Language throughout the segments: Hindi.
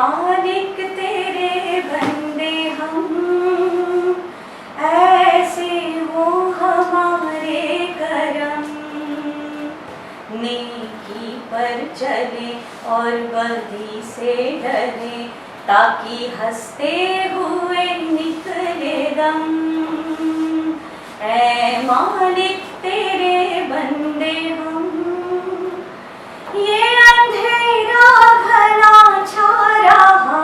मालिक तेरे बंदे हम, ऐसे हो हमारे करम। नेकी पर चले और बदी से डरे, ताकि हंसते हुए निकले दम। ऐ मालिक तेरे बंदे हम, ये अंधेरा घना छा रहा,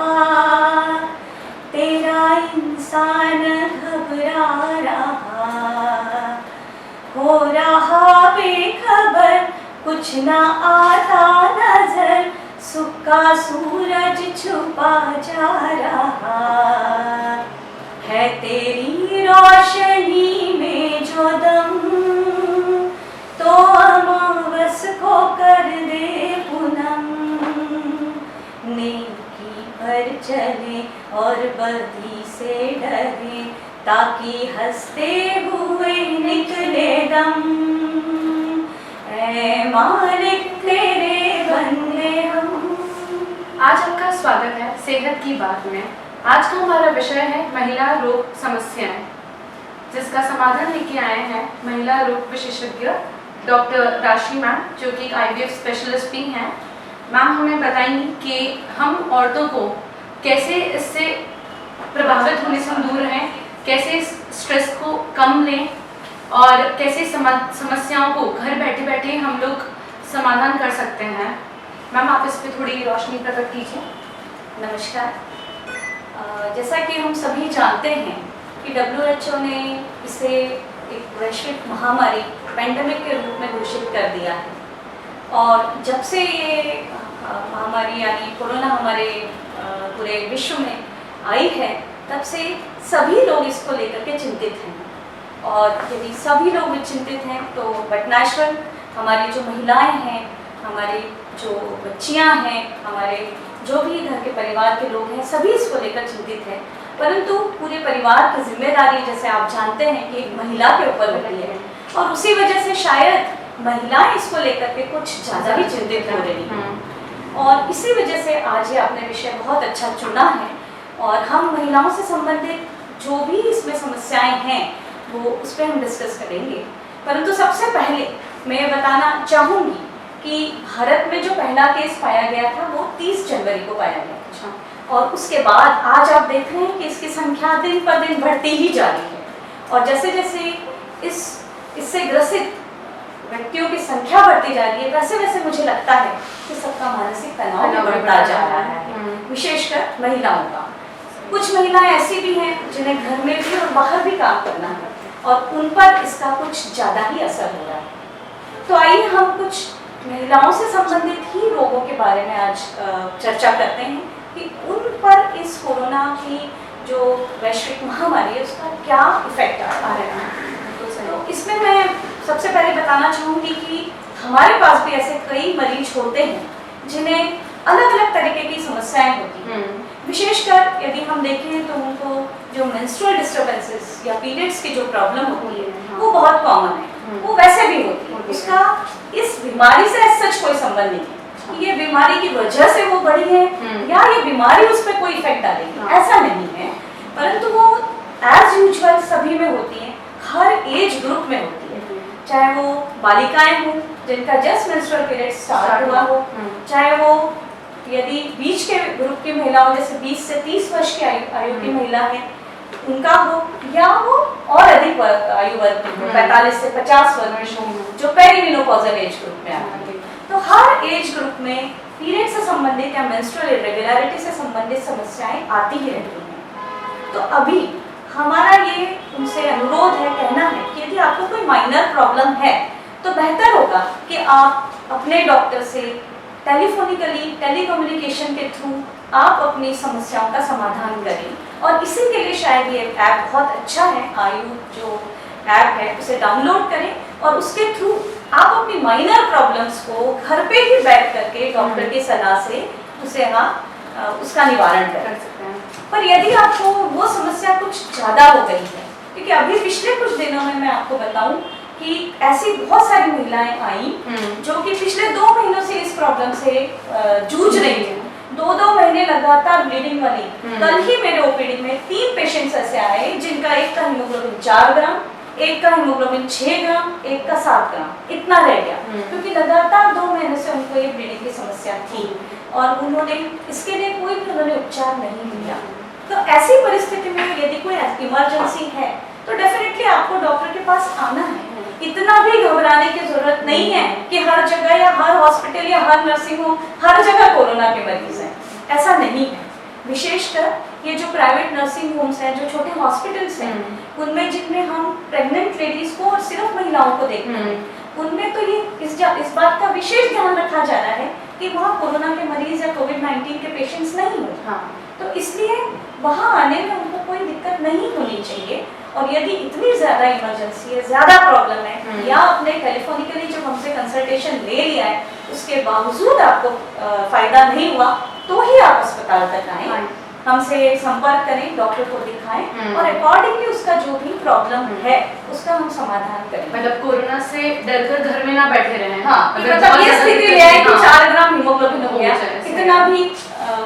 तेरा इंसान घबरा रहा। हो रहा बेखबर, कुछ ना आता नजर, सुक्का सूरज छुपा जा रहा। है तेरी रोशनी में जो दम, तो अमावस को कर दे पूनम। नेकी पर चले और बदी से डरे, ताकि हंसते हुए निकले दम। ऐ मालिक तेरे बंदे हम। आज आपका स्वागत है सेहत की बात में। आज का हमारा विषय है महिला रोग समस्याएं, जिसका समाधान लेके आए हैं महिला रोग विशेषज्ञ डॉक्टर राशि मैम, जो कि IVF स्पेशलिस्ट भी हैं। मैम हमें बताएंगी कि हम औरतों को कैसे इससे प्रभावित होने से दूर रहें, कैसे स्ट्रेस को कम लें और कैसे समस्याओं को घर बैठे बैठे हम लोग समाधान कर सकते हैं। मैम आप इस पर थोड़ी रोशनी प्रकट कीजिए। नमस्कार। जैसा कि हम सभी जानते हैं कि WHO ने इसे एक वैश्विक महामारी पेंडेमिक के रूप में घोषित कर दिया है। और जब से ये महामारी यानी कोरोना हमारे पूरे विश्व में आई है, तब से सभी लोग इसको लेकर के चिंतित हैं। और यदि सभी लोग चिंतित हैं तो बट नेचुरल हमारी जो महिलाएं हैं, हमारी जो बच्चियां हैं, हमारे जो भी घर के परिवार के लोग हैं, सभी इसको लेकर चिंतित हैं। परंतु पूरे परिवार की जिम्मेदारी, जैसे आप जानते हैं, कि एक महिला के ऊपर होती है, और उसी वजह से शायद महिलाएं इसको लेकर के कुछ ज़्यादा ही चिंतित हो रही हैं। और इसी वजह से आज ये आपने विषय बहुत अच्छा चुना है, और हम महिलाओं से संबंधित जो भी इसमें समस्याएं हैं वो उस पर हम डिस्कस करेंगे। परंतु सबसे पहले मैं बताना चाहूँगी कि भारत में जो पहला केस पाया गया था वो 30 जनवरी को पाया गया था, और उसके बाद आज आप देख रहे हैं कि इसकी संख्या दिन पर दिन बढ़ती ही जा रही है। और जैसे जैसे इससे ग्रसित व्यक्तियों की संख्या बढ़ती जा रही है, वैसे वैसे मुझे लगता है कि सबका मानसिक तनाव भी बढ़ता जा रहा है, विशेषकर महिलाओं का। कुछ महिलाएं ऐसी भी हैं जिन्हें घर में भी और बाहर भी काम करना है, और उन पर इसका कुछ ज़्यादा ही असर हो रहा है। तो आइए हम कुछ महिलाओं से संबंधित ही रोगों के बारे में आज चर्चा करते हैं कि उन पर इस कोरोना की जो वैश्विक महामारी है उसका क्या इफेक्ट आ रहा है। तो इसमें मैं सबसे पहले बताना चाहूँगी कि हमारे पास भी ऐसे कई मरीज होते हैं जिन्हें अलग अलग तरीके की समस्याएं होती हैं। विशेषकर यदि हम देखें तो उनको जो मेंस्ट्रुअल डिस्टर्बेंसेस या पीरियड्स की जो प्रॉब्लम होती है वो बहुत कॉमन है, वो वैसे भी होती है। उसका इस बीमारी से सच कोई संबंध नहीं है कि ये बीमारी की वजह से वो बढ़ी है या ये बीमारी उस पर कोई इफेक्ट डालेगी, ऐसा नहीं है। परंतु वो एज यूजुअल सभी में होती है, हर एज ग्रुप में होती है, चाहे वो बालिकाएं हों जिनका जस्ट मेंस्ट्रुअल पीरियड स्टार्ट हुआ हो, चाहे वो यदि बीच के ग्रुप की महिलाओं जैसे 20 से 30 वर्ष की आयु की महिला है उनका हो, या वो और अधिक आयु वर्ग की हो, 45 से 50 वर्ष हो, जो पेरीमेनोपॉजल एज ग्रुप में आते हैं। तो हर एज ग्रुप में पीरियड से संबंधित या मेंस्ट्रुअल इरेगुलरिटी से संबंधित समस्याएं आती ही रहती हैं। तो अभी हमारा ये उनसे अनुरोध है, कहना है कि यदि आपको कोई माइनर प्रॉब्लम है तो बेहतर होगा कि आप अपने डॉक्टर से टेलीफोनिकली, टेलीकम्युनिकेशन के थ्रू आप अपनी समस्याओं का समाधान करें। और इसी के लिए शायद ये ऐप बहुत अच्छा है, आयु जो ऐप है उसे डाउनलोड करें और उसके थ्रू आप अपनी माइनर प्रॉब्लम्स को घर पे ही बैठ करके डॉक्टर की सलाह से उसे आप उसका निवारण कर सकते हैं। पर यदि आपको वो समस्या कुछ ज़्यादा हो गई है, क्योंकि अभी पिछले कुछ दिनों में मैं आपको बताऊं कि ऐसी बहुत सारी महिलाएं आई जो कि पिछले 2 महीनों से इस प्रॉब्लम से जूझ रही हैं 2-2 महीने लगातार ब्लीडिंग वाली। कल ही मेरे ओपीडी में 3 पेशेंट्स ऐसे आए जिनका एक का हीमोग्लोबिन 4 ग्राम, एक का हीमोग्लोबिन 6 ग्राम, एक का 7 ग्राम, इतना रह गया, क्योंकि लगातार 2 महीने से उनको ये ब्लीडिंग की समस्या थी और उन्होंने इसके लिए कोई भी उन्होंने उपचार नहीं लिया। तो ऐसी परिस्थिति में यदि कोई इमरजेंसी है तो डेफिनेटली आपको डॉक्टर के पास आना है। इतना भी घबराने की जरूरत नहीं है कि हर जगह या हर हॉस्पिटल या हर नर्सिंग होम हर जगह कोरोना के मरीज हैं, ऐसा नहीं है। विशेषकर ये जो प्राइवेट नर्सिंग होम्स हैं, जो छोटे हॉस्पिटल्स हैं, उनमें जिनमें हम प्रेग्नेंट लेडीज को और सिर्फ महिलाओं को देखते हैं, उनमें तो ये इस बात का विशेष ध्यान रखा जा रहा है कि वहाँ कोरोना के मरीज या कोविड-19 के पेशेंट्स नहीं हो। तो इसलिए वहाँ आने में उनको कोई दिक्कत नहीं होनी चाहिए। और यदि इतनी ज्यादा इमरजेंसी है, ज्यादा प्रॉब्लम है, या आपने टेलीफोनिकली जब हमसे कंसल्टेशन ले लिया है उसके बावजूद आपको फायदा नहीं हुआ, तो ही आप अस्पताल तक आए, हमसे संपर्क करें, डॉक्टर को दिखाएं और अकॉर्डिंगली उसका जो भी प्रॉब्लम है उसका हम समाधान करें। मतलब कोरोना से डरकर घर में ना बैठे रहें। हाँ, मतलब ये स्थिति ले आए कि 4 ग्राम हीमोग्लोबिन हो गया, इतना भी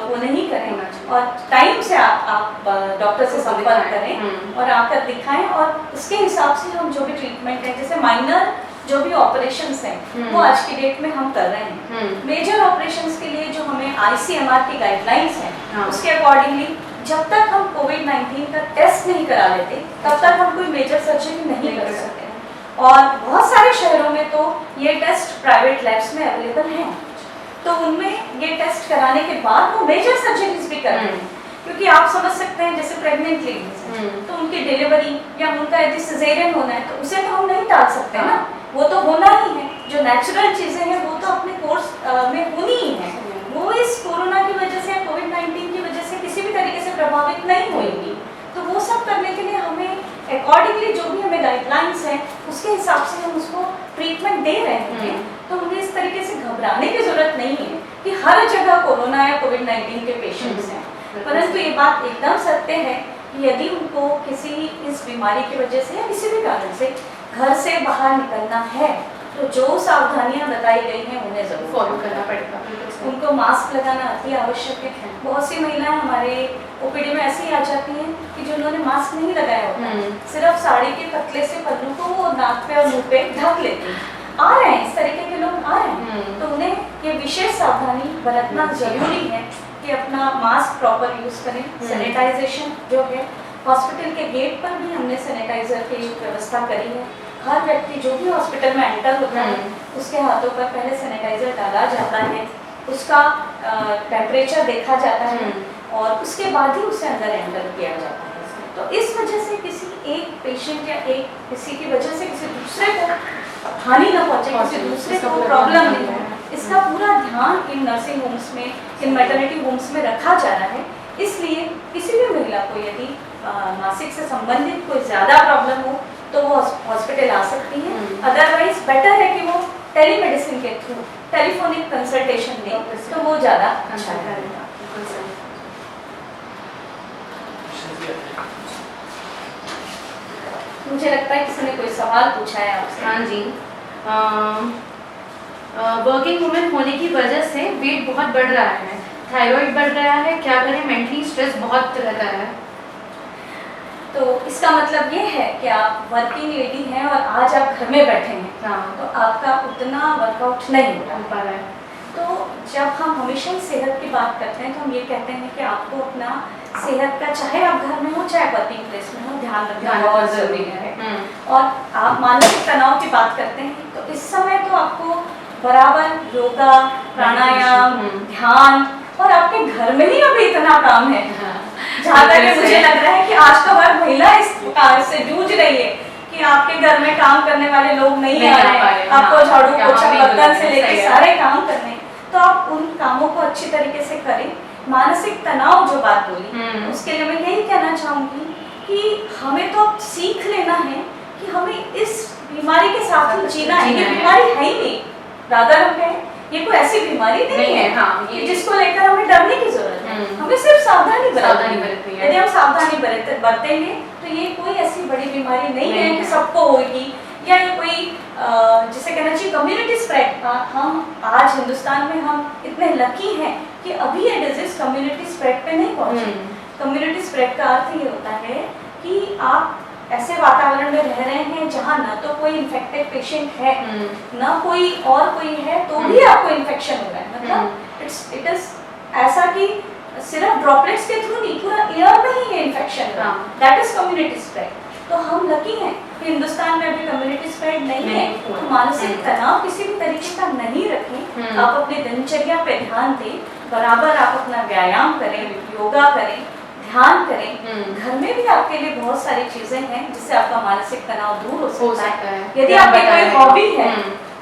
वो नहीं करें और टाइम से आप डॉक्टर से संपर्क करें और आकर दिखाएं और उसके हिसाब से हम जो भी ट्रीटमेंट है, जैसे माइनर जो भी ऑपरेशंस हैं वो आज की डेट में हम कर रहे हैं। मेजर ऑपरेशंस के लिए जो हमें ICMR की गाइडलाइंस हैं उसके अकॉर्डिंगली जब तक हम कोविड-19 का टेस्ट नहीं करा लेते तब तक हम कोई मेजर सर्जरी नहीं कर सकते। और बहुत सारे शहरों में तो ये टेस्ट प्राइवेट लैब्स में अवेलेबल हैं, तो उनमें ये टेस्ट कराने के बाद वो मेजर सर्जरीज भी करते हैं। क्योंकि आप समझ सकते हैं जैसे प्रेग्नेंट लेडीज हैं तो उनकी डिलीवरी या उनका यदि सिजेरियन होना है तो उसे तो हम नहीं टाल सकते ना, वो तो होना ही है। जो नेचुरल चीजें हैं वो तो अपने कोर्स में होनी ही है, वो इस कोरोना की वजह से या कोविड-19 की वजह से किसी भी तरीके से प्रभावित नहीं होगी। तो वो सब करने के लिए हमें अकॉर्डिंगली जो भी हमें गाइडलाइंस हैं उसके हिसाब से हम उसको ट्रीटमेंट दे रहे हैं। तो हमें इस तरीके से घबराने की जरूरत नहीं है कि हर जगह कोरोना या कोविड-19 के पेशेंट्स हैं। परंतु ये बात एकदम सत्य है कि यदि उनको किसी इस बीमारी की वजह से या किसी भी कारण से घर से बाहर निकलना है तो जो सावधानियां बताई गई हैं उन्हें जरूर फॉलो करना पड़ेगा। उनको मास्क लगाना अति आवश्यक है। बहुत सी महिलाएं हमारे ओपीडी में ऐसी आ जाती हैं कि जिन्होंने मास्क नहीं लगाया होता, सिर्फ साड़ी के पतले से पल्लू को वो नाक पे और मुंह पे ढक लेती हैं। आ रहे हैं, इस तरीके के लोग आ रहे हैं, तो उन्हें ये विशेष सावधानी बरतना जरूरी है कि अपना मास्क प्रॉपर यूज करें। सैनिटाइजेशन जो है, हॉस्पिटल के गेट पर भी हमने सैनिटाइजर की व्यवस्था करी है। हर व्यक्ति जो भी हॉस्पिटल में एंटर होता है उसके हाथों पर पहले सैनिटाइजर डाला जाता है, उसका टेम्परेचर देखा जाता है और उसके बाद ही उसे अंदर एंटर किया जाता है। तो इस वजह से किसी एक पेशेंट या किसी की वजह से किसी दूसरे को हानि न पहुंचे, किसी दूसरे को प्रॉब्लम नहीं हो, इसका पूरा ध्यान इन नर्सिंग होम्स में, इन मैटरनिटी होम्स में रखा जा रहा है। इसलिए किसी भी महिला को यदि मासिक से संबंधित कोई ज़्यादा प्रॉब्लम हो तो वो हॉस्पिटल आ सकती है। अदरवाइज बेटर है कि वो टेलीमेडिसिन के थ्रू टेलीफोनिक कंसल्टेशन लें तो वो ज़्यादा अच्छा रहेगा। मुझे लगता है किसी ने कोई सवाल पूछा है आपसे। हाँ जी, वर्किंग वुमेन होने की वजह से वेट बहुत बढ़ रहा है, थायराइड बढ़ रहा है, क्या करें, मेंटली स्ट्रेस बहुत रहता है। तो इसका मतलब ये है कि आप वर्किंग लेडी हैं और आज आप घर में बैठे हैं, तो आपका उतना वर्कआउट नहीं हो पा रहा है। तो जब हम हमेशा ही सेहत की बात करते हैं तो हम ये कहते हैं कि आपको अपना सेहत का, चाहे आप घर में हो चाहे वर्किंग प्लेस में हो, ध्यान रखना बहुत ज़रूरी है। और आप मानसिक तनाव की बात करते हैं तो इस समय तो आपको बराबर योगा, प्राणायाम, ध्यान, और आपके घर में ही अभी इतना काम है। जहाँ तक मुझे लग रहा है कि आज तो हर महिला इस कार्य से जूझ रही है कि आपके घर में काम करने वाले लोग नहीं आ रहे हैं, आपको झाड़ू पोछा बर्तन से लेकर सारे काम करने, तो आप उन कामों को अच्छी तरीके से करें। मानसिक तनाव जो बात बोली उसके लिए मैं यही कहना चाहूँगी कि हमें तो सीख लेना है कि हमें इस बीमारी के साथ ही जीना है। ये बीमारी है ही नहीं, राधा रंग है, ये कोई ऐसी बीमारी नहीं है हाँ, जिसको लेकर हमें डरने की जरूरत है। हमें सिर्फ सावधानी बरतनी है। यदि हम सावधानी बरतेंगे तो ये कोई ऐसी बड़ी बीमारी नहीं है कि सबको होगी, या ये कोई जिसे कहना चाहिए कम्युनिटी स्प्रेड। हम आज हिंदुस्तान में हम इतने लकी हैं कि अभी ये डिजीज कम्युनिटी स्प्रेड पे नहीं पहुंची। कम्युनिटी स्प्रेड का अर्थ ये होता है कि आप ऐसे वातावरण में रह रहे हैं जहाँ ना तो कोई इन्फेक्टेड पेशेंट है, ना कोई और कोई है, तो भी आपको इन्फेक्शन हो रहा है। मतलब इट इज ऐसा कि सिर्फ ड्रॉपलेट्स के थ्रू नहीं, पूरा एयर में ही ये इन्फेक्शन है। That is community spread. तो हम लकी हैं कि हिंदुस्तान में अभी कम्युनिटी स्प्रेड नहीं है। तो मानसिक तनाव किसी भी तरीके का नहीं रखें। आप अपने दिनचर्या पे ध्यान दें, बराबर आप अपना व्यायाम करें, योगा करें, ध्यान करें। घर में भी आपके लिए बहुत सारी चीजें हैं जिससे आपका मानसिक तनाव दूर हो सकता है। यदि आपकी कोई हॉबी है,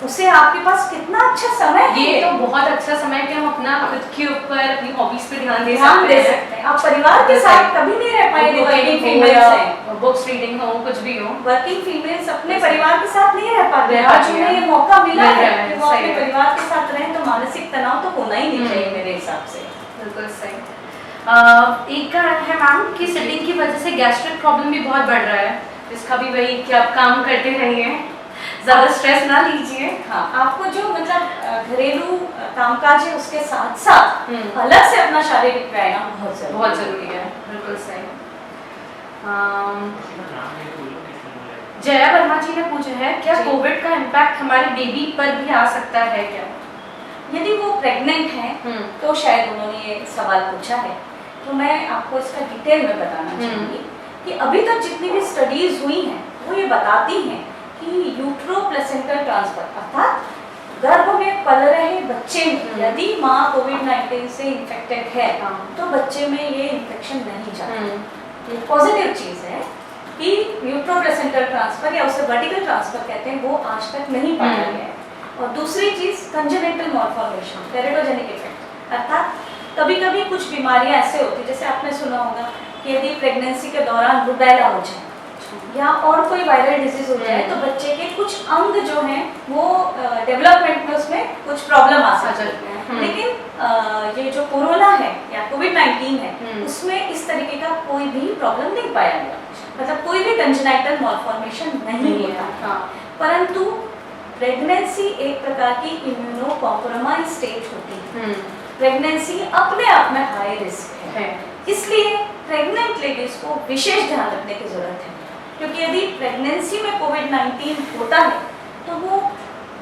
उसे आपके पास कितना अच्छा समय है। ये तो बहुत अच्छा समय है कि हम अपना खुद के ऊपर अपनी हॉबीज पे ध्यान दे सकते हैं। आप परिवार के साथ कभी नहीं रह पाएंगे। वर्किंग फीमेल्स हैं, बुक्स रीडिंग हो, कुछ भी हो, वर्किंग फीमेल्स अपने परिवार के साथ नहीं रह पाते। आज उन्हें ये मौका मिला है कि वो अपने परिवार के साथ रहें, तो मानसिक तनाव तो होना ही नहीं चाहिए मेरे हिसाब से। बिल्कुल सही। एक कारण है मैम कि सिटिंग की वजह से गैस्ट्रिक प्रॉब्लम भी बहुत बढ़ रहा है, जिसका भी वही कि आप काम करते रहिए, ज़्यादा स्ट्रेस ना लीजिए। हाँ, आपको जो मतलब घरेलू कामकाज है उसके साथ साथ अलग से अपना शारीरिक व्यायाम बहुत जरूरी है। बिल्कुल सही। जया वर्मा जी ने पूछा है, क्या कोविड का इम्पैक्ट हमारे बेबी पर भी आ सकता है क्या? यदि वो प्रेग्नेंट हैं तो शायद उन्होंने ये सवाल पूछा है। तो मैं आपको इसका डिटेल में बताना चाहूँगी कि अभी तक जितनी भी स्टडीज हुई हैं वो ये बताती हैं कि यूट्रो प्लेसेंटल ट्रांसफर अर्थात गर्भ में पल रहे बच्चे में यदि माँ कोविड-19 से इन्फेक्टेड है तो बच्चे में ये इन्फेक्शन नहीं जाता। ये पॉजिटिव चीज़ है कि यूट्रो प्लेसेंटल ट्रांसफर या उसे वर्टिकल ट्रांसफर कहते हैं, वो आज तक नहीं पाया गया है। और दूसरी चीज़ कंजेनिटल मॉर्फॉर्मेशन, टेरिडोजेनिक इफेक्ट, अर्थात कभी कभी कुछ बीमारियां ऐसे होती, जैसे आपने सुना होगा कि यदि प्रेगनेंसी के दौरान रुबेला हो जाए या और कोई वायरल डिजीज हो जाए तो बच्चे के कुछ अंग जो हैं वो डेवलपमेंट में उसमें कुछ प्रॉब्लम आ सकती है। लेकिन ये जो कोरोना है या कोविड-19 है उसमें इस तरीके का कोई भी प्रॉब्लम नहीं पाया गया, मतलब कोई भी कंजेनिटल मॉर्फॉर्मेशन नहीं होता। परंतु प्रेगनेंसी एक प्रकार की इम्यूनो कॉम्प्रोमाइज स्टेज होती है। प्रेगनेंसी अपने आप में हाई रिस्क है, इसलिए प्रेग्नेंट लेडीज को विशेष ध्यान रखने की जरूरत है। क्योंकि यदि प्रेगनेंसी में कोविड-19 होता है तो वो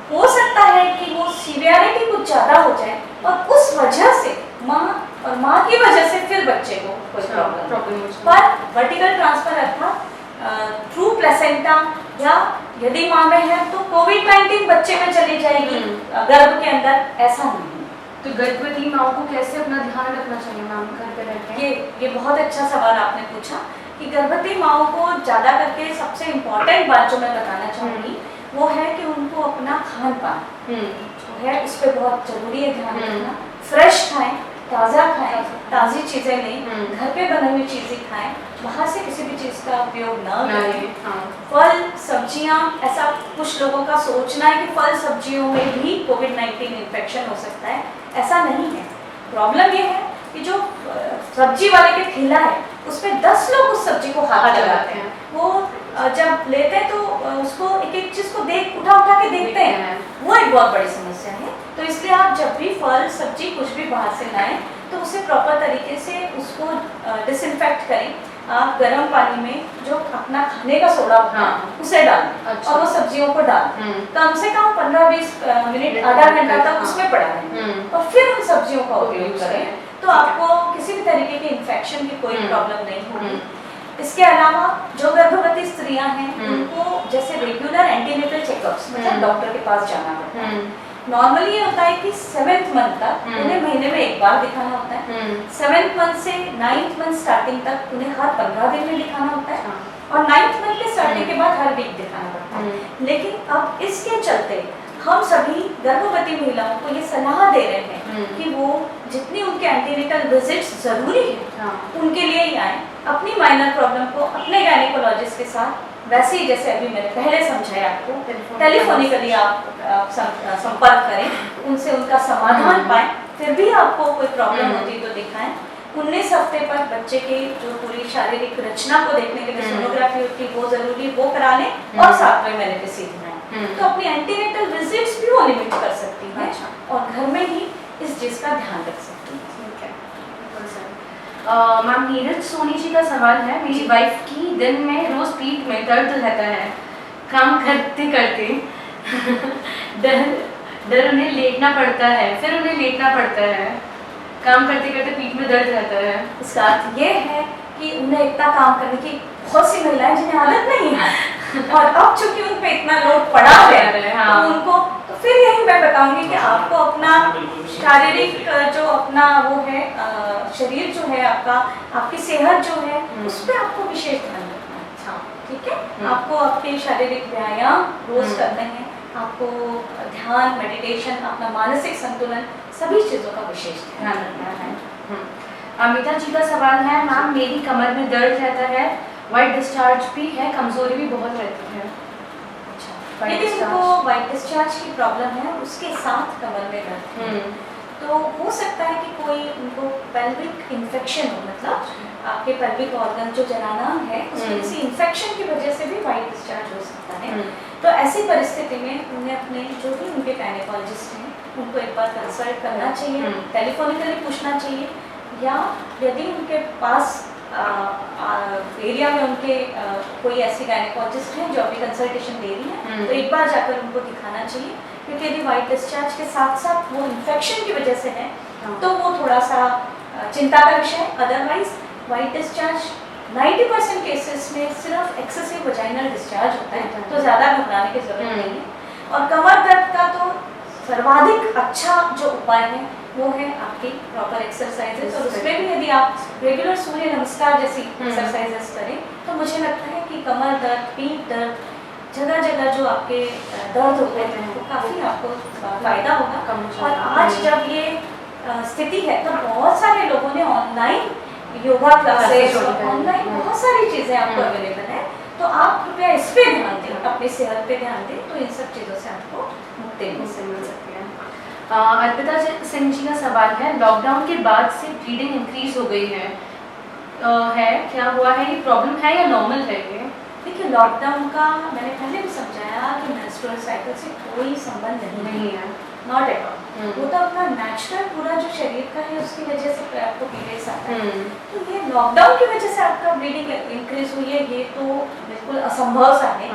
हो सकता है कि वो सीवियरिटी कुछ ज़्यादा हो जाए और उस वजह से माँ की वजह से फिर बच्चे को कोई प्रॉब्लम। पर वर्टिकल ट्रांसफर अर्थात थ्रू प्लेसेंटा या यदि माँ में है तो कोविड-19 बच्चे में चली जाएगी गर्भ के अंदर, ऐसा नहीं। तो गर्भवती माओ को कैसे अपना ध्यान रखना चाहिए मैम घर पे रहकर? ये बहुत अच्छा सवाल आपने पूछा कि गर्भवती माओ को ज़्यादा करके सबसे इम्पोर्टेंट बात जो मैं बताना चाहूँगी वो है कि उनको अपना खान पान जो है उस पर बहुत ज़रूरी है ध्यान रखना। फ्रेश खाएं, ताज़ा खाएं, ताज़ी चीज़ें लें, घर पे बनी हुई चीज़ें खाएं, बाहर से किसी भी चीज़ का उपयोग न करें। फल सब्जियां, ऐसा कुछ लोगों का सोचना है कि फल सब्जियों में भी कोविड-19 इन्फेक्शन हो सकता है, ऐसा नहीं है। प्रॉब्लम ये है कि जो सब्जी वाले के ठेला है उस पर 10 लोग उस सब्जी को हाथ लगाते हैं। वो जब लेते हैं तो उसको एक एक चीज़ को उठा के देखते हैं, वो एक बहुत बड़ी समस्या है। तो इसलिए आप जब भी फल सब्जी कुछ भी बाहर से लाएं तो उसे प्रॉपर तरीके से उसको डिसइंफेक्ट करें। आप गर्म पानी में जो अपना खाने का सोडा होता है उसे डालें और वो सब्जियों को डालें, कम से कम 15-20 मिनट आधा घंटा तक उसमें पड़ा रहें और फिर उन सब्जियों का उपयोग करें, तो आपको किसी भी तरीके के इन्फेक्शन की कोई प्रॉब्लम नहीं होगी। इसके अलावा जो गर्भवती स्त्रियां हैं उनको जैसे रेगुलर एंटीनेटल चेकअप्स, मतलब डॉक्टर के पास जाना पड़ता है। नॉर्मली ये होता है कि 7th मंथ तक उन्हें महीने में एक बार दिखाना होता है। 7th मंथ से 9th मंथ स्टार्टिंग तक उन्हें हर 15 दिन में दिखाना होता है और 9th मंथ के स्टार्टिंग के बाद हर वीक दिखाना पड़ता है। लेकिन अब इसके चलते हम सभी गर्भवती महिलाओं को ये सलाह दे रहे हैं कि वो जितनी उनके एंटीनेटल विजिट्स जरूरी है उनके लिए ही आए। अपनी माइनर प्रॉब्लम को अपने गायनेकोलॉजिस्ट के साथ वैसे ही जैसे अभी मैंने पहले समझाया आपको, टेलीफोनिकली आप संपर्क करें, उनसे उनका समाधान पाएं। फिर भी आपको कोई प्रॉब्लम होती तो दिखाएं। 19 हफ्ते पर बच्चे के जो पूरी शारीरिक रचना को देखने के लिए सोनोग्राफी होती है वो जरूरी, वो करा लें और साथ में मैंने भी सीखना है। तो अपनी एंटीनेटल विजिट्स भी वो लिमिट कर सकती हैं और घर में ही इस चीज़ का ध्यान रख सकती हैं। मैम नीरज सोनी जी का सवाल है, मेरी वाइफ की दिन में रोज पीठ में दर्द रहता है, काम करते करते डर उन्हें लेटना पड़ता है, फिर उन्हें लेटना पड़ता है, काम करते करते पीठ में दर्द रहता है। इसका अर्थ ये है कि उन्हें इतना काम करने की बहुत सी महिलाएं जिन्हें आदत नहीं है और अब चूंकि उन पे इतना लोड पड़ा है हाँ। तो उनको, तो फिर यही मैं बताऊंगी कि आपको अपना शारीरिक जो अपना वो है शरीर जो है आपका, आपकी सेहत जो है उस पर आपको विशेष ध्यान रखना है। अच्छा, ठीक है। आपको आपके शारीरिक व्यायाम रोज करने हैं, आपको ध्यान, मेडिटेशन, अपना मानसिक संतुलन, सभी चीजों का विशेष ध्यान रखना है। अमिता जी का सवाल है, मैम मेरी कमर में दर्द रहता है, वाइट डिस्चार्ज भी है, कमजोरी भी बहुत रहती है। अच्छा, यदि उनको वाइट डिस्चार्ज की प्रॉब्लम है उसके साथ कमर में दर्द है तो हो सकता है कि कोई उनको पेल्विक इन्फेक्शन हो, मतलब आपके पेल्विक ऑर्गन जो जरानाम है उसमें किसी इन्फेक्शन की वजह से भी वाइट डिस्चार्ज हो सकता है। तो ऐसी परिस्थिति में उन्हें अपने जो भी उनके गायनेकोलॉजिस्ट हैं उनको एक बार कंसल्ट करना चाहिए, टेलीफोनिकली पूछना चाहिए, या यदि उनके पास एरिया में उनके कोई ऐसी गायनेकोलॉजिस्ट हैं जो अभी कंसल्टेशन दे रही हैं तो एक बार जाकर उनको दिखाना चाहिए, क्योंकि यदि वाइट डिस्चार्ज के साथ साथ वो इन्फेक्शन की वजह से है तो वो थोड़ा सा चिंता का विषय है। अदरवाइज वाइट डिस्चार्ज 90% केसेस में सिर्फ एक्सेसिव वजाइनल डिस्चार्ज होता है, तो ज़्यादा घबराने की जरूरत नहीं है। और कमर दर्द का तो सर्वाधिक अच्छा जो उपाय है वो है आपकी प्रॉपर एक्सरसाइजेस, और उसमें भी यदि आप रेगुलर सूर्य नमस्कार जैसी एक्सरसाइजेस करें तो मुझे लगता है कि कमर दर्द, पीठ दर्द, जगह जगह जो आपके दर्द होते हैं वो काफ़ी आपको फायदा होगा। और आज जब ये स्थिति है तो बहुत सारे लोगों ने ऑनलाइन योगा क्लासेस, ऑनलाइन बहुत सारी चीज़ें आपको अवेलेबल है, तो आप कृपया इस पे ध्यान दें, अपनी सेहत पे ध्यान दें, तो इन सब चीज़ों से आपको मुक्ति मिल सकती है। अर्पिता सिंह जी का सवाल है, लॉकडाउन के बाद से ब्लीडिंग इंक्रीज हो गई है, क्या हुआ है, ये प्रॉब्लम है या नॉर्मल है ये? देखिए, लॉकडाउन का मैंने पहले भी समझाया कि मेंस्ट्रुअल साइकिल से कोई संबंध नहीं है, नॉट एट ऑल। वो तो अपना नेचुरल पूरा जो शरीर का है उसकी वजह से आपको पीरियड्स आता है। तो ये लॉकडाउन की वजह से आपका ब्लीडिंग इंक्रीज हुई है, ये तो बिल्कुल असंभव सा है।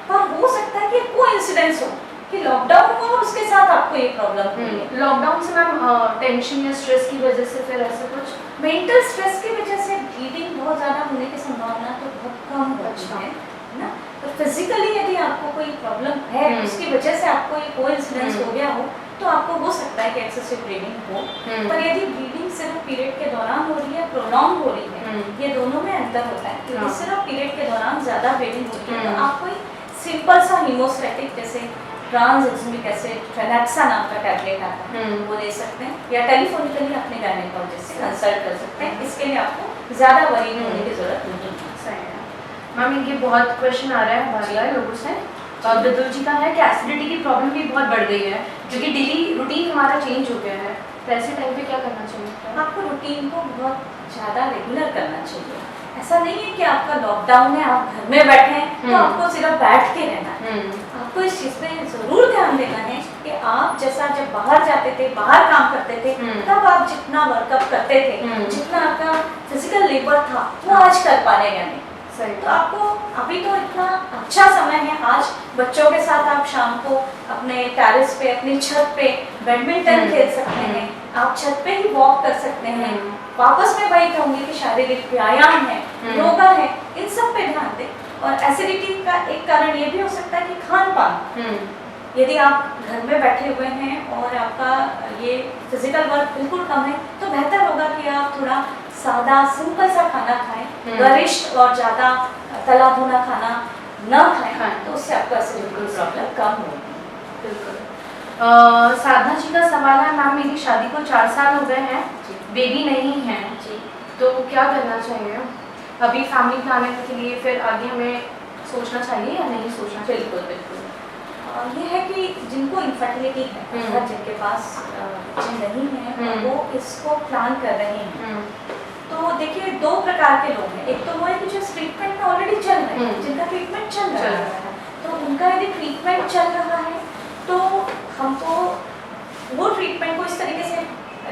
पर हो सकता है कि कोइंसिडेंस हो कि लॉकडाउन हुआ और उसके साथ आपको ये प्रॉब्लम हुई है। लॉकडाउन से मैम टेंशन या स्ट्रेस की वजह से फिर ऐसा कुछ? मेंटल स्ट्रेस की वजह से ब्लीडिंग बहुत ज़्यादा होने की संभावना तो बहुत कम होती है ना। तो फिजिकली यदि आपको कोई प्रॉब्लम है उसकी वजह से आपको ये कोइंसिडेंस हो गया हो तो आपको हो सकता है कि एक्सेसिव ब्लीडिंग हो। पर यदि ब्लीडिंग सिर्फ पीरियड के दौरान हो रही है, प्रोलॉन्ग हो रही है, ये दोनों में अंतर होता है। क्योंकि सिर्फ पीरियड के दौरान ज़्यादा ब्लीडिंग होती है तो आप कोई सिंपल सा हीमोस्टैटिक जैसे ट्रांसएक्समिक एसिड, फेनेक्सा नाम का टैबलेट आता है, वो ले सकते हैं, या टेलीफोनिकली अपने गायनेकोलॉजिस्ट से कंसल्ट कर सकते हैं। इसके लिए आपको ज़्यादा वरी होने की जरूरत नहीं है। सही है मैम। इनके बहुत क्वेश्चन आ रहा है हमारे लोगों से। बिदुल जी का है कि एसिडिटी की प्रॉब्लम भी बहुत बढ़ गई है, क्योंकि डेली रूटीन हमारा चेंज हो गया है, तो ऐसे टाइम पे क्या करना चाहिए? आपको रूटीन को बहुत ज़्यादा रेगुलर करना चाहिए। ऐसा नहीं है कि आपका लॉकडाउन है, आप घर में बैठे हैं तो आपको सिर्फ बैठ के रहना है। आपको इस चीज़ पे ज़रूर ध्यान देना है कि आप जैसा जब बाहर जाते थे, बाहर काम करते थे, तब आप जितना वर्कअप करते थे, जितना आपका फिजिकल लेबर था, वो आज कर पा रहे हैं। तो आपको अभी तो इतना अच्छा समय है, आज बच्चों के साथ आप शाम को अपने टेरेस पे, अपनी छत पे बैडमिंटन खेल सकते हैं, आप छत पे ही वॉक कर सकते हैं। वापस मैं वही कहूँगी कि शारीरिक व्यायाम है, योगा है, इन सब पे ध्यान दें। और एसिडिटी का एक कारण ये भी हो सकता है कि खान पान, यदि आप घर में बैठे हुए हैं और आपका ये फिजिकल वर्क बिल्कुल कम है तो बेहतर होगा कि आप थोड़ा सादा सिंपल सा खाना खाएं, गरिष्ठ और ज़्यादा तला भुना खाना न खाएं, तो उससे आपको एसिडिटी की प्रॉब्लम कम होगी। बिल्कुल। साधना जी का सवाल है, मैम मेरी शादी को 4 साल हो गए हैं, बेबी नहीं है जी, तो क्या करना चाहिए अभी फैमिली प्लानिंग के लिए, फिर आगे हमें सोचना चाहिए या नहीं सोचना चाहिए? बिल्कुल बिल्कुल। ये है कि जिनको इनफर्टिलिटी है, जिनके पास बच्चे नहीं है, वो इसको प्लान कर रहे हैं। तो देखिए, 2 प्रकार के लोग हैं। एक तो वो है कि जो ट्रीटमेंट में ऑलरेडी चल रहे हैं, जिनका ट्रीटमेंट चल रहा है, तो उनका यदि ट्रीटमेंट चल रहा है तो हमको वो ट्रीटमेंट को इस तरीके से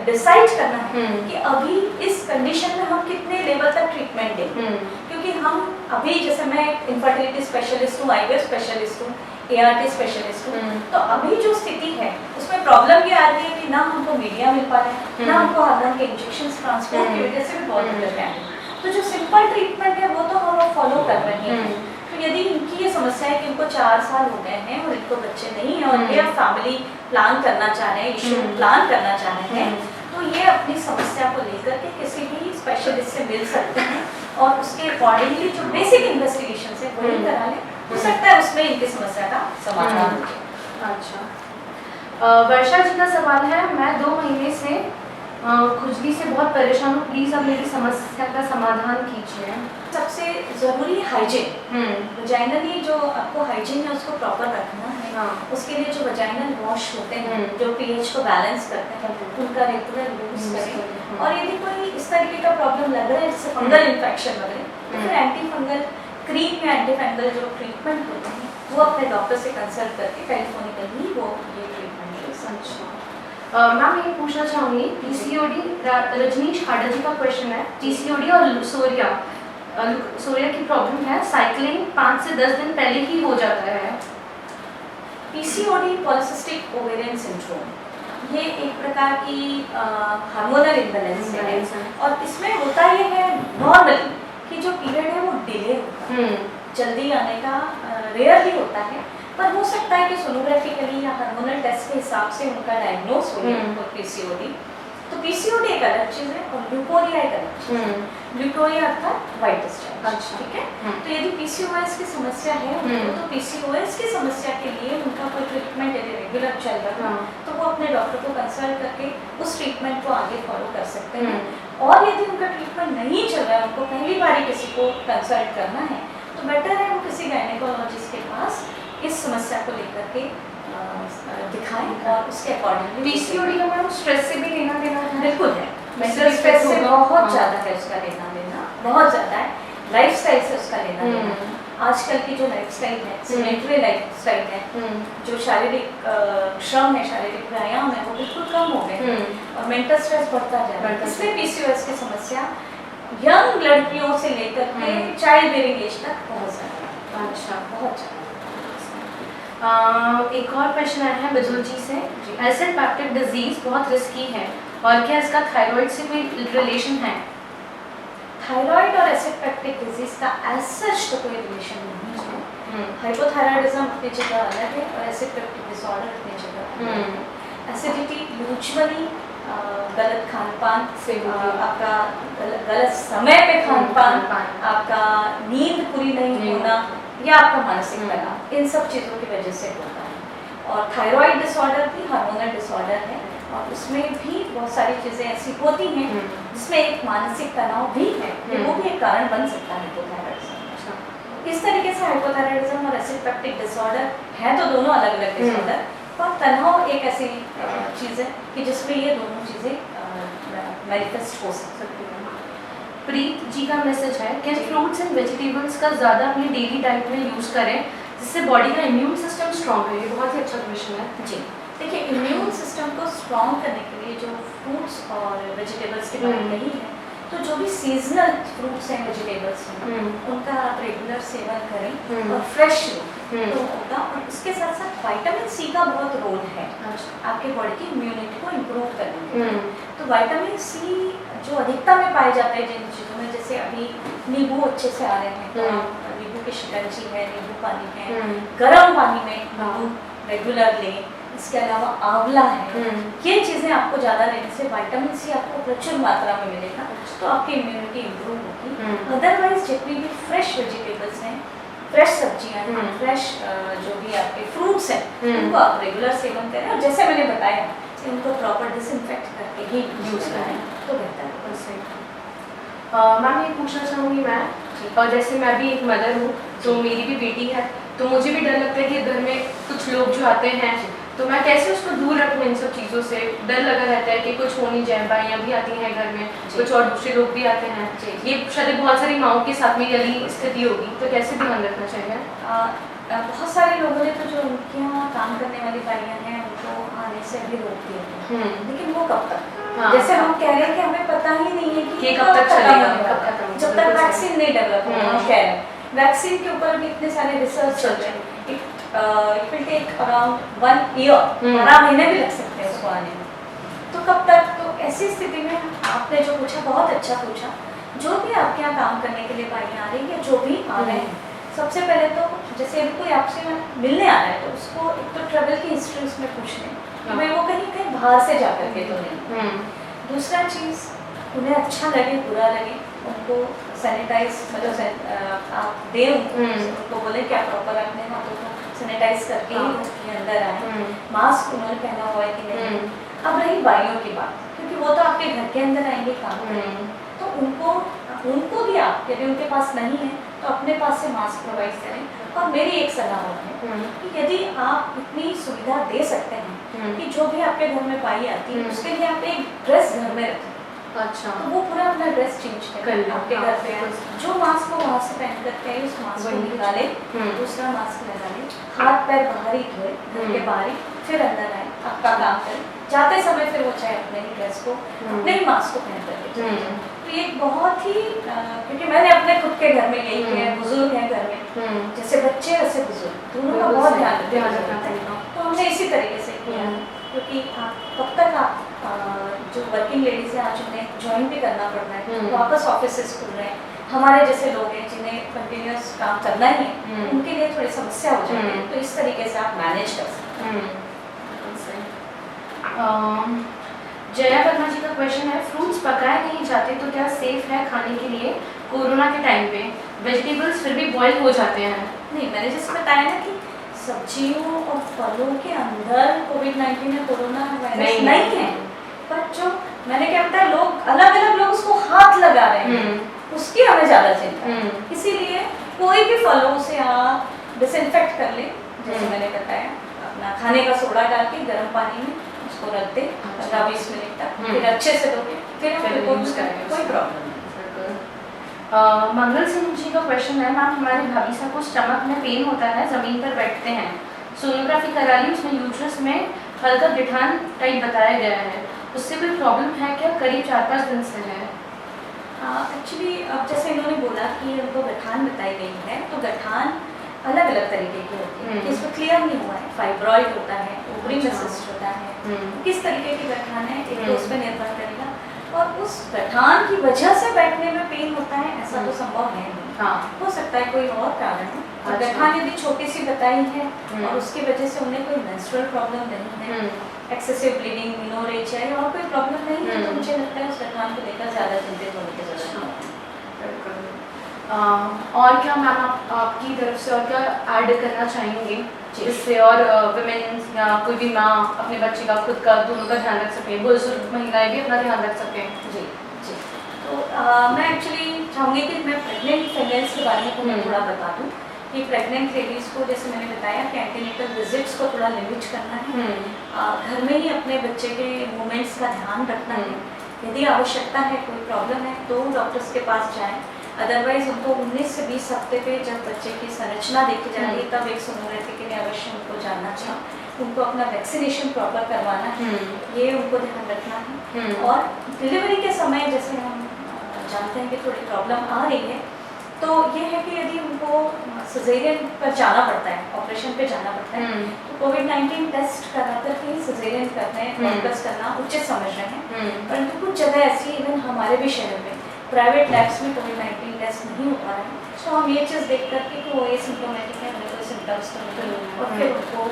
डिसाइड करना है कि अभी इस कंडीशन में हम कितने लेवल तक ट्रीटमेंट दें। क्योंकि हम अभी, जैसे मैं इनफर्टिलिटी स्पेशलिस्ट हूँ, आईवीएफ स्पेशलिस्ट हूँ, एआरटी स्पेशलिस्ट हूँ, तो अभी जो स्थिति है उसमें प्रॉब्लम ये आ रही है कि ना हमको मीडिया मिल पा रहे हैं, ना हमको हार्मोन के इंजेक्शन ट्रांसपोर्ट की वजह से भी बहुत दिक्कत है। तो जो सिंपल ट्रीटमेंट है वो तो हम फॉलो कर रहे हैं। तो यदि इनकी ये समस्या है कि इनको 4 साल हो गए हैं और इनको बच्चे नहीं हैं और ये फैमिली प्लान करना चाह रहे हैं, इशू प्लान करना चाह रहे हैं, तो ये अपनी समस्या को लेकर के किसी भी स्पेशलिस्ट से मिल सकते हैं और उसके अकॉर्डिंगली जो बेसिक इन्वेस्टिगेशन है वही करा लें। हो सकता है उसमें इनकी समस्या का समाधान हो जाए। अच्छा, वर्षा जी का सवाल है, मैं 2 महीने से खुजली से बहुत परेशान हूँ, प्लीज अब मेरी समस्या का समाधान कीजिए। सबसे जरूरी हाइजीन, वजाइनली जो आपको हाइजीन है उसको प्रॉपर रखना है। उसके लिए जो वजाइनल वॉश होते हैं जो पीएच को बैलेंस करते हैं उनका रेगुलर यूज करें। और यदि कोई इस तरीके का प्रॉब्लम लग रहा है जैसे फंगल इन्फेक्शन वगैरह, तो फिर एंटी फंगल क्रीम या एंटी फंगल जो ट्रीटमेंट होते हैं वो अपने डॉक्टर से कंसल्ट करके टेलीफोनिकली वो ये ट्रीटमेंट ले सकते हैं। मैम ये पूछना चाहूँगी, पीसीओडी, रजनीश खाड़ा जी का क्वेश्चन है, पीसीओडी और सोरिया की प्रॉब्लम है, साइक्लिंग 5 से 10 दिन पहले ही हो जाता है। पीसीओडी पॉलिसिस्टिक ओवेरियन सिंड्रोम ये एक प्रकार की हार्मोनल इम्बैलेंस है और इसमें होता ये है नॉर्मली कि जो पीरियड है वो डिले होता है, जल्दी आने का रेयरली होता है, पर हो सकता है कि सोनोग्राफिकली या हार्मोनल टेस्ट के हिसाब से उनका डायग्नोस हो गया पीसीओडी। तो पीसीओडी एक अलग चीज है और ल्यूकोरिया एक अलग चीज है। ल्यूकोरिया अर्थात व्हाइट डिस्चार्ज, ठीक है। तो यदि पीसीओएस की समस्या है उनको, तो पीसीओएस की समस्या के लिए उनका कोई ट्रीटमेंट यदि रेगुलर चल रहा है तो वो अपने डॉक्टर को कंसल्ट करके उस ट्रीटमेंट को आगे फॉलो कर सकते हैं। और यदि उनका ट्रीटमेंट नहीं चल रहा है, उनको पहली बार किसी को कंसल्ट करना है, तो बेटर है वो किसी गायनेकोलॉजिस्ट के पास इस समस्या को लेकर के दिखाएं और उसके अकॉर्डिंगली। पीसीओडी का मैम स्ट्रेस से भी लेना देना है? बिल्कुल है, स्ट्रेस से बहुत ज़्यादा है उसका लेना देना, बहुत ज़्यादा है। लाइफस्टाइल से उसका लेना देना, आजकल की जो लाइफस्टाइल है, सेडेंटरी लाइफस्टाइल है, जो शारीरिक श्रम है, शारीरिक व्यायाम है, वो बिल्कुल कम हो गए और मेंटल स्ट्रेस बढ़ता जा रहा है। इसलिए पीसीओएस की समस्या यंग लड़कियों से लेकर के चाइल्ड बेयरिंग एज तक बहुत ज़्यादा। अच्छा, बहुत ज़्यादा। एक और क्वेश्चन आया है बिजुल जी से, एसिड पैप्टिक डिजीज बहुत रिस्की है और क्या इसका थायराइड से कोई रिलेशन है? थायराइड और एसिड पैप्टिक डिजीज का एज सच तो कोई रिलेशन नहीं है। हाइपोथायराइडिज्म अपनी जगह अलग है और एसिड पैप्टिक डिसऑर्डर अपनी जगह। एसिडिटी यूजुअली गलत खान पान से, आपका गलत समय पे खान पान, आपका नींद पूरी नहीं होना या आपका मानसिक तनाव, इन सब चीज़ों की वजह से होता है। और थायराइड डिसऑर्डर भी हार्मोनल डिसऑर्डर है और उसमें भी बहुत सारी चीज़ें ऐसी होती हैं जिसमें एक मानसिक तनाव भी है, वो भी एक कारण बन सकता है हाइपोथायराइडिज्म। इस तरीके से हाइपोथायराइडिज्म और एसिड पैप्टिक डिसऑर्डर है तो दोनों अलग अलग डिसऑर्डर, पर तनाव एक ऐसी चीज़ है कि जिसमें ये दोनों चीज़ें मैनिफेस्ट हो सकती हैं। प्रीत जी का मैसेज है, क्या फ्रूट्स एंड वेजिटेबल्स का ज़्यादा अपनी डेली डाइट में यूज़ करें जिससे बॉडी का इम्यून सिस्टम स्ट्रॉन्ग है? ये बहुत ही अच्छा क्वेश्चन है जी। देखिए, इम्यून सिस्टम को स्ट्रॉन्ग करने के लिए जो फ्रूट्स और वेजिटेबल्स की बात कही है, तो जो भी सीजनल फ्रूट्स हैं, वेजिटेबल्स हैं, उनका आप रेगुलर सेवन करें और फ्रेश तो होगा। और उसके साथ साथ विटामिन सी का बहुत रोल है आपके बॉडी की इम्यूनिटी को इम्प्रूव करने में। तो विटामिन सी जो अधिकता में पाए जाते हैं जिन चीज़ों में, जैसे अभी नींबू अच्छे से आ रहे हैं, तो नींबू की शिकंजी है, नींबू पानी है, गर्म पानी में नींबू रेगुलर लें। इसके अलावा आंवला है, ये चीज़ें आपको ज़्यादा लेने से विटामिन सी आपको प्रचुर मात्रा में मिलेगा, तो आपकी इम्यूनिटी इम्प्रूव होगी। अदरवाइज जितनी भी फ्रेश वेजिटेबल्स हैं, फ्रेश सब्जियां हैं, फ्रेश जो भी आपके फ्रूट्स हैं, उनको आप रेगुलर सेवन करें और जैसे मैंने बताया कि उनको प्रॉपर डिसइंफेक्ट करके ही यूज़ करें तो बेहतर है। मैम ये पूछना चाहूँगी मैं, और जैसे मैं भी एक मदर हूँ तो मेरी भी बेटी है, तो मुझे भी डर लगता है कि घर में कुछ लोग जो आते हैं तो मैं कैसे उसको दूर रखूँ इन सब चीज़ों से? डर लगा रहता है कि कुछ हो नहीं जाए, बाइयाँ भी आती हैं घर में, कुछ और दूसरे लोग भी आते हैं, ये शायद बहुत सारी माओं के साथ में यही स्थिति होगी, तो कैसे ध्यान रखना चाहिए? बहुत सारे लोगों ने तो जो उनके यहाँ काम करने वाली बाइयाँ हैं उनको आने से भी रोक दिया है, लेकिन वो कब तक? हाँ, जैसे हाँ। हम कह रहे हैं कि हमें पता ही नहीं है कि कब तक खत्म चलेगा, होने कब वाला है। खत्म होगा, जब तक बिल्कुल वैक्सीन नहीं डेवलप होगा, हम कह रहे हैं वैक्सीन के ऊपर भी इतने सारे रिसर्च चल रहे हैं। It will take around 1 year, 12 महीने भी लग सकते हैं उसको आने में। तो कब तक, तो ऐसी स्थिति में आपने जो पूछा बहुत अच्छा पूछा। जो भी आपके यहाँ काम करने के लिए भाई आ रही है, जो भी आ रहे हैं, सबसे पहले तो जैसे कोई आपसे मिलने आ रहा है तो उसको एक तो ट्रेवल की हिस्ट्री उसमें पूछ लें कि भाई वो कहीं कहीं बाहर से जा करके तो नहीं। दूसरा चीज़, उन्हें अच्छा लगे बुरा लगे, उनको सैनिटाइज मतलब आप दें उनको बोले कि आप प्रॉपर अपने हाथों को सैनिटाइज करके ही उसके अंदर आए। मास्क उन्होंने पहना हुआ है कि नहीं। अब रही बाइयों की बात, क्योंकि वो तो आपके घर के अंदर आएंगे काम करने, तो उनको भी आप यदि उनके पास नहीं है तो अपने पास से मास्क प्रोवाइड करें। और मेरी एक सलाह है कि यदि आप इतनी सुविधा दे सकते हैं कि जो भी आपके घर में पाई आती है उसके लिए आप एक ड्रेस घर में रखें। अच्छा, तो वो पूरा अपना ड्रेस चेंज करें आपके घर पे आए, जो मास्क को वहाँ से पहन करके आए उस मास्क को निकाले, दूसरा मास्क लगा ले, हाथ पैर बाहर ही धोए घर के बाहर ही, फिर अंदर आए आपका काम करें। जाते समय फिर वो चाहे अपने ही ड्रेस को अपने ही मास्क को पहन करके। तो ये बहुत ही क्योंकि मैंने अपने खुद के घर में यही किया है, बुजुर्ग हैं घर में, जैसे बच्चे वैसे बुजुर्ग, दोनों का बहुत ध्यान रखना चाहिए। तो हमने इसी तरीके से किया है, क्योंकि कब तक आप जो वर्किंग लेडीज हैं आज उन्हें ज्वाइन भी करना पड़ रहा है, वापस ऑफिसेस खुल रहे हैं, हमारे जैसे लोग हैं जिन्हें कंटिन्यूस काम करना ही है, उनके लिए थोड़ी समस्या हो जाती है। तो इस तरीके से आप मैनेज कर सकते हैं। जया वर्मा जी का क्वेश्चन है, फ्रूट्स पकाए नहीं जाते तो क्या सेफ है खाने के लिए? कोरोना के टाइम पे वेजिटेबल्स फिर भी बॉईल हो जाते हैं। नहीं, मैंने जैसे बताया ना कि सब्जियों और फलों के अंदर कोविड-19 या कोरोना वायरस नहीं है, पर जो मैंने क्या बताया, लोग अलग अलग लोग उसको हाथ लगा रहे हैं, उसकी हमें ज़्यादा चिंता है। इसीलिए कोई भी फलों से आप डिसइंफेक्ट कर ले, जैसे मैंने बताया, अपना खाने का सोडा डाल के गर्म पानी में उसको रख दे 15-20 मिनट तक, फिर अच्छे से धो के फिर हम यूज़ करेंगे, कोई प्रॉब्लम नहीं। मंगल सिंह जी का क्वेश्चन है, मैम हमारी भाभी साहब को स्टमक में पेन होता है, ज़मीन पर बैठते हैं, सोनोग्राफी करा ली, उसमें यूट्रस में हल्का गिठान टाइप बताया गया है, उससे कोई प्रॉब्लम है क्या? करीब 4-5 दिन से है। एक्चुअली अब जैसे इन्होंने बोला कि उनको गठान बताई गई है, तो गठान अलग अलग तरीके की होती है, इसमें क्लियर नहीं हुआ है, फाइब्रॉइड होता है, ओवरी में सिस्ट होता है, किस तरीके की गठान है एक तो उस पर निर्भर करेगा, और उस गठान की वजह से बैठने में पेन होता है ऐसा तो संभव है नहीं। हो सकता है कोई और कारण है, और गठान यदि छोटी सी बताई है और उसकी वजह से उन्हें कोई मेंस्ट्रुअल प्रॉब्लम नहीं है, एक्सेसिव ब्लीडिंग, मेनोरेजिया या और कोई प्रॉब्लम नहीं है, तो मुझे लगता है उस गठान को लेकर ज़्यादा चिंतित होने की जरूरत नहीं है। और क्या मैम आपकी तरफ से और क्या ऐड करना चाहेंगे जिससे और वुमेन या कोई भी माँ अपने बच्चे का, खुद का, दोनों का ध्यान रख सकें, बुजुर्ग महिलाएं भी अपना ध्यान रख सकें? जी जी, तो मैं एक्चुअली चाहूँगी कि मैं प्रेग्नेंट फीमेल्स के बारे में मैं थोड़ा बता दूँ कि प्रेग्नेंट लेडीज़ को, जैसे मैंने बताया कि एंटीनेटल विजिट्स को थोड़ा लिमिट करना है, घर में ही अपने बच्चे के मूवमेंट्स का ध्यान रखना है, यदि आवश्यकता है, कोई प्रॉब्लम है तो डॉक्टर्स के पास जाएँ, अदरवाइज उनको 19 से 20 हफ्ते पे जब बच्चे की संरचना देखी जाती है तब एक सोनोग्राफी के लिए अवश्य उनको जाना चाहिए, उनको अपना वैक्सीनेशन प्रॉपर करवाना है, ये उनको ध्यान रखना है। और डिलीवरी के समय जैसे हम जानते हैं कि थोड़ी प्रॉब्लम आ रही है, तो ये है कि यदि उनको सिजेरियन पर जाना पड़ता है, ऑपरेशन पे जाना पड़ता है, तो कोविड-19 टेस्ट करा करके ही सिजेरियन करना है, कॉन्कस करना उचित समझ रहे हैं। परंतु कुछ जगह ऐसी, इवन हमारे भी शहर में प्राइवेट लैब्स में कोविड-19 टेस्ट नहीं हो पा रहा है, तो हम ये चीज़ देख करके कि वो एसिम्प्टोमेटिक है, उन्हें कोई सिम्टम्स तो नहीं, और फिर उनको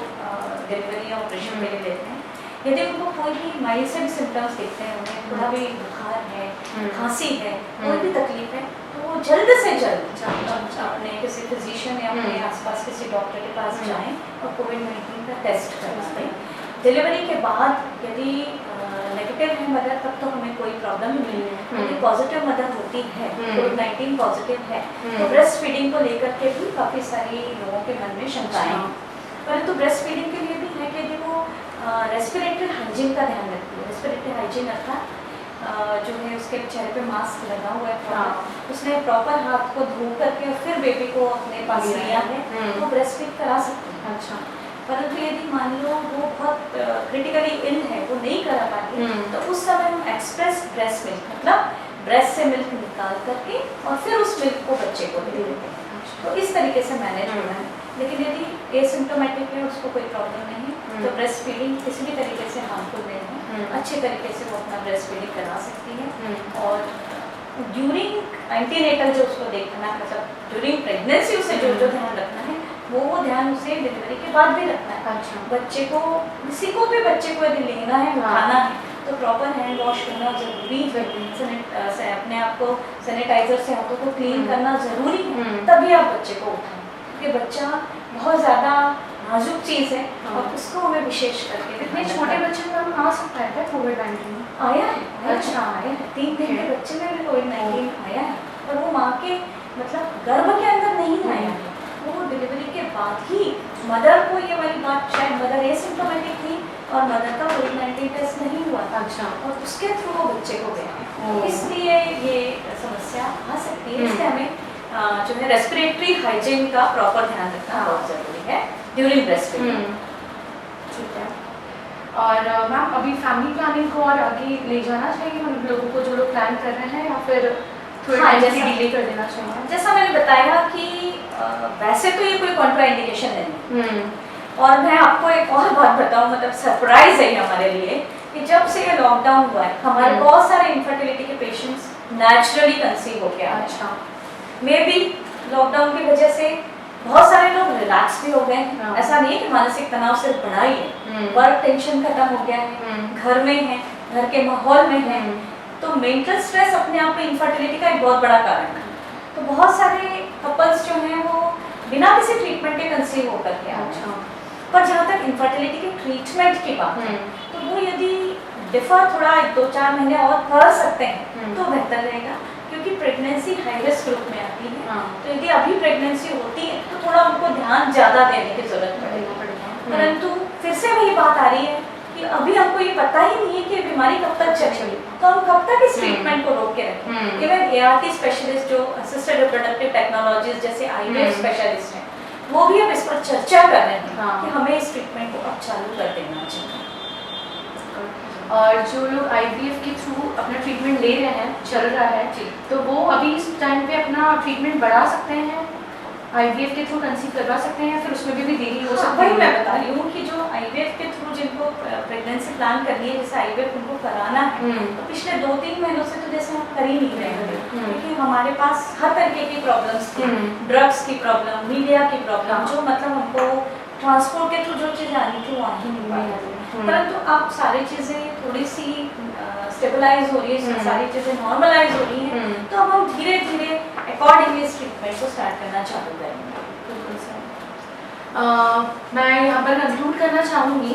डिलीवरी या ऑपरेशन के लिए देते हैं। यदि उनको कोई भी माइल्ड से भी सिम्टम्स दिखते हैं, उन्हें थोड़ा भी बुखार है, खांसी है, कोई भी तकलीफ है, तो वो जल्द से जल्द अपने किसी फिजिशियन या अपने आसपास किसी डॉक्टर के पास जाएं और कोविड-19 का टेस्ट करवाएं। डिलीवरी के बाद यदि नेगेटिव है मदर, तब तो हमें कोई प्रॉब्लम नहीं है, यदि पॉजिटिव मदर होती है, कोविड-19 पॉजिटिव है, तो ब्रेस्ट फीडिंग को लेकर के भी काफ़ी सारी लोगों के मन में शंकाएं हैं, परंतु ब्रेस्ट फीडिंग के लिए भी है कि यदि वो रेस्पिरेटरी हाइजीन का ध्यान रखती है, रेस्पिरेटरी हाइजीन अर्थात जो है उसके चेहरे पे मास्क लगा हुआ है, उसने प्रॉपर हाथ को धो करके और फिर बेबी को अपने पास लिया है, तो ब्रेस्ट फीड करा सकते हैं। अच्छा, परंतु यदि मान लो वो बहुत क्रिटिकली इल है, वो नहीं करा पाती, तो उस समय हम एक्सप्रेस ब्रेस्ट मिल्क मतलब ब्रेस्ट से मिल्क निकाल करके और फिर उस मिल्क को बच्चे को दे देते हैं। तो इस तरीके से मैनेज होना है। लेकिन यदि एसिम्प्टोमेटिक है, उसको कोई प्रॉब्लम नहीं, तो ब्रेस्ट फीडिंग किसी भी तरीके से हार्मफुल नहीं है, अच्छे तरीके से वो अपना ब्रेस्ट फीडिंग करा सकती है। और ड्यूरिंग एंटीनेटल जो उसको देखना, मतलब ड्यूरिंग प्रेगनेंसी उसे जो जो ध्यान रखना है वो ध्यान उसे डिलीवरी के बाद भी रखना है। अच्छा। बच्चे को, किसी को भी बच्चे को यदि लेना है, खाना है, तो प्रॉपर हैंड वॉश करना जरूरी है। अपने आप को सैनिटाइजर से हाथों को क्लीन करना जरूरी है, तभी आप बच्चे को उठाएं, क्योंकि बच्चा बहुत ज़्यादा नाजुक चीज़ है और उसको हमें विशेष करके। इतने छोटे बच्चे में हम आ सकता है क्या कोविड-19? आया है। अच्छा, आया है। 3 दिन के बच्चे में भी कोविड-19 आया है, और वो माँ के मतलब गर्भ के अंदर नहीं आया है, वो डिलीवरी के बाद ही मदर को, ये वाली बात शायद मदर एसिम्प्टोमेटिक थी और मदर का कोविड-19 टेस्ट नहीं हुआ था। अच्छा। और उसके थ्रू वो बच्चे को गया, इसलिए ये समस्या आ सकती है। इसलिए हमें जो है रेस्पिरेटरी हाइजीन का प्रॉपर ध्यान रखना बहुत ज़रूरी है ड्यूरिंग ब्रेस्ट फीडिंग। ठीक है। और मैम अभी फैमिली प्लानिंग को और आगे ले जाना चाहिए हम लोगों को, जो लोग प्लान कर रहे हैं, या फिर थोड़ा हाँ, जैसे डिले कर देना चाहिए? जैसा मैंने बताया कि वैसे तो ये कोई कॉन्ट्राइंडिकेशन नहीं, और मैं आपको एक और बात बताऊं, मतलब सरप्राइज है हमारे लिए कि जब से ये लॉकडाउन हुआ है, हमारे बहुत सारे इनफर्टिलिटी के पेशेंट्स नेचुरली कंसीव हो गया। अच्छा। मे बी लॉकडाउन की वजह से बहुत सारे लोग रिलैक्स भी हो गए। ऐसा नहीं है कि मानसिक तनाव सिर्फ बढ़ा ही है, वर्क टेंशन खत्म हो गया है, घर में है, घर के माहौल में है, तो मेंटल स्ट्रेस अपने आप में इनफर्टिलिटी का एक बहुत बड़ा कारण है। तो बहुत सारे कपल्स जो हैं वो बिना किसी ट्रीटमेंट के कंसीव होकर के आए। अच्छा। पर जहाँ तक इनफर्टिलिटी के ट्रीटमेंट की बात है, तो वो यदि डिफर थोड़ा 2-4 महीने और कर सकते हैं तो बेहतर रहेगा, क्योंकि प्रेगनेंसी हाई रिस्क ग्रुप में आती है। तो यदि अभी प्रेगनेंसी होती है तो थोड़ा उनको ध्यान ज़्यादा देने की जरूरत पड़ेगी। परंतु फिर से वही बात आ रही है कि अभी हमको ये पता ही नहीं है कि बीमारी कब तक चलेगी, तो हम कब तक इस ट्रीटमेंट को रोक के रखें। इवन ART स्पेशलिस्ट जो असिस्टेड रिप्रोडक्टिव टेक्नोलॉजीज जैसे IVF स्पेशलिस्ट हैं, वो भी अब इस पर चर्चा कर रहे हैं कि हमें इस ट्रीटमेंट को अब चालू कर देना चाहिए। और जो लोग IVF के थ्रू अपना ट्रीटमेंट ले रहे हैं, चल रहा है, तो वो अभी इस टाइम पे अपना ट्रीटमेंट बढ़ा सकते हैं, IVF के थ्रू कंसीव करवा सकते हैं, फिर उसमें भी देरी हो सकती है? वही मैं बता रही हूँ कि जो IVF के थ्रू जिनको प्रेगनेंसी प्लान करनी है, जैसे IVF उनको कराना है, तो पिछले 2-3 महीनों से तो जैसे हम कर ही नहीं रहे हैं, क्योंकि हमारे पास हर तरीके की प्रॉब्लम्स थी, ड्रग्स की प्रॉब्लम, मीडिया की प्रॉब्लम, जो मतलब हमको ट्रांसपोर्ट के थ्रू जो चीज़ें आनी थी वो आ ही नहीं पाई। परंतु अब सारी चीज़ें थोड़ी सी स्टेबलाइज हो रही है, सारी चीज़ें नॉर्मलाइज हो रही हैं, तो अब हम धीरे धीरे अकॉर्डिंगली इस ट्रीटमेंट को स्टार्ट करना चालू करेंगे। बिल्कुल सर। मैं यहाँ पर कंक्लूड करना चाहूँगी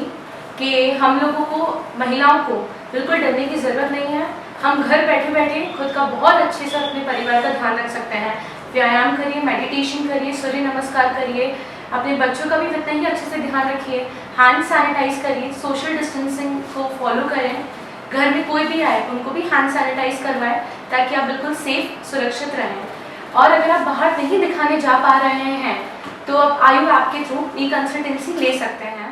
कि हम लोगों को, महिलाओं को बिल्कुल डरने की ज़रूरत नहीं है। हम घर बैठे बैठे खुद का बहुत अच्छे से अपने परिवार का ध्यान रख सकते हैं। व्यायाम करिए, मेडिटेशन करिए, सूर्य नमस्कार करिए, अपने बच्चों का भी उतना ही अच्छे से ध्यान रखिए, हैंड सैनिटाइज करिए, सोशल डिस्टेंसिंग को फॉलो करें, घर में कोई भी आए उनको भी हैंड सैनिटाइज करवाएं, ताकि आप बिल्कुल सेफ, सुरक्षित रहें। और अगर आप बाहर नहीं दिखाने जा पा रहे हैं तो आप आयु ऐप के थ्रू ई कंसल्टेंसी ले सकते हैं।